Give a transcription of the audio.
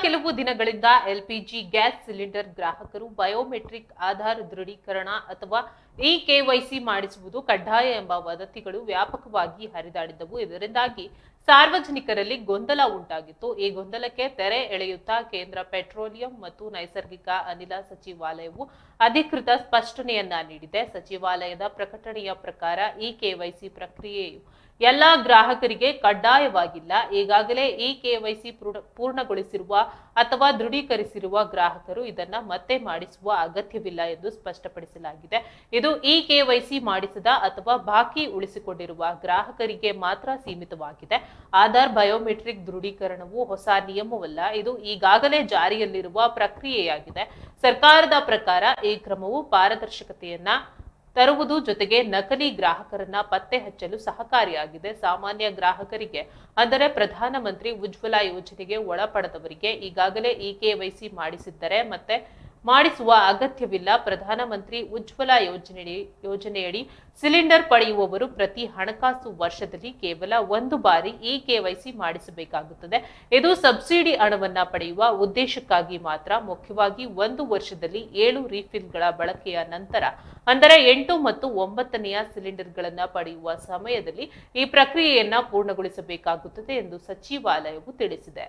ಕೆಲವು ದಿನಗಳಿಂದ LPG gas cylinder ಗ್ರಾಹಕರು ಬಯೋಮೆಟ್ರಿಕ್ ಆಧಾರ್ ದೃಢೀಕರಣ ಅಥವಾ ಇಕೆವೈಸಿ ಮಾಡಿಸುವುದು ಕಡ್ಡಾಯ ಎಂಬ ವದಂತಿಗಳು ವ್ಯಾಪಕವಾಗಿ ಹರಿದಾಡಿದ್ದವು. ಇದರಿಂದಾಗಿ ಸಾರ್ವಜನಿಕರಲ್ಲಿ ಗೊಂದಲ ಉಂಟಾಗಿತ್ತು. ಈ ಗೊಂದಲಕ್ಕೆ ತೆರೆ ಎಳೆಯುತ್ತಾ ಕೇಂದ್ರ ಪೆಟ್ರೋಲಿಯಂ ಮತ್ತು ನೈಸರ್ಗಿಕ ಅನಿಲ ಸಚಿವಾಲಯವು ಅಧಿಕೃತ ಸ್ಪಷ್ಟನೆಯನ್ನ ನೀಡಿದೆ. ಸಚಿವಾಲಯದ ಪ್ರಕಟಣೆಯ ಪ್ರಕಾರ ಇಕೆವೈಸಿ ಪ್ರಕ್ರಿಯೆಯು ಎಲ್ಲಾ ಗ್ರಾಹಕರಿಗೆ ಕಡ್ಡಾಯವಾಗಿಲ್ಲ. ಈಗಾಗಲೇ ಇಕೆವೈಸಿ ಪೂರ್ಣಗೊಳಿಸಿರುವ ಅಥವಾ ದೃಢೀಕರಿಸಿರುವ ಗ್ರಾಹಕರು ಇದನ್ನ ಮತ್ತೆ ಮಾಡಿಸುವ ಅಗತ್ಯವಿಲ್ಲ ಎಂದು ಸ್ಪಷ್ಟಪಡಿಸಲಾಗಿದೆ. ಇದು ಇಕೆವೈಸಿ ಮಾಡಿಸದ ಅಥವಾ ಬಾಕಿ ಉಳಿಸಿಕೊಂಡಿರುವ ಗ್ರಾಹಕರಿಗೆ ಮಾತ್ರ ಸೀಮಿತವಾಗಿದೆ. ಆಧಾರ್ ಬಯೋಮೆಟ್ರಿಕ್ ದೃಢೀಕರಣವು ಹೊಸ ನಿಯಮವಲ್ಲ, ಇದು ಈಗಾಗಲೇ ಜಾರಿಯಲ್ಲಿರುವ ಪ್ರಕ್ರಿಯೆಯಾಗಿದೆ. ಸರ್ಕಾರದ ಪ್ರಕಾರ ಈ ಕ್ರಮವು ಪಾರದರ್ಶಕತೆಯನ್ನ ತರುವುದು ಜೊತೆಗೆ ನಕಲಿ ಗ್ರಾಹಕರನ್ನ ಪತ್ತೆ ಹಚ್ಚಲು ಸಹಕಾರಿಯಾಗಿದೆ. ಸಾಮಾನ್ಯ ಗ್ರಾಹಕರಿಗೆ ಅಂದರೆ ಪ್ರಧಾನಮಂತ್ರಿ ಉಜ್ವಲ ಯೋಜನೆಗೆ ಒಳಪಡದವರಿಗೆ ಈಗಾಗಲೇ ಇಕೆವೈಸಿ ಮಾಡಿಸಿದ್ದರೆ ಮತ್ತೆ ಮಾಡಿಸುವ ಅಗತ್ಯವಿಲ್ಲ. ಪ್ರಧಾನಮಂತ್ರಿ ಉಜ್ವಲ ಯೋಜನೆಯಡಿ ಸಿಲಿಂಡರ್ ಪಡೆಯುವವರು ಪ್ರತಿ ಹಣಕಾಸು ವರ್ಷದಲ್ಲಿ ಕೇವಲ ಒಂದು ಬಾರಿ ಇಕೆವೈಸಿ ಮಾಡಿಸಬೇಕಾಗುತ್ತದೆ. ಇದು ಸಬ್ಸಿಡಿ ಹಣವನ್ನ ಪಡೆಯುವ ಉದ್ದೇಶಕ್ಕಾಗಿ ಮಾತ್ರ. ಮುಖ್ಯವಾಗಿ 1 ವರ್ಷದಲ್ಲಿ 7 ರೀಫಿಲ್ಗಳ ಬಳಕೆಯ ನಂತರ ಅಂದರೆ 8 ಮತ್ತು 9ನೆಯ ಸಿಲಿಂಡರ್ಗಳನ್ನ ಪಡೆಯುವ ಸಮಯದಲ್ಲಿ ಈ ಪ್ರಕ್ರಿಯೆಯನ್ನ ಪೂರ್ಣಗೊಳಿಸಬೇಕಾಗುತ್ತದೆ ಎಂದು ಸಚಿವಾಲಯವು ತಿಳಿಸಿದೆ.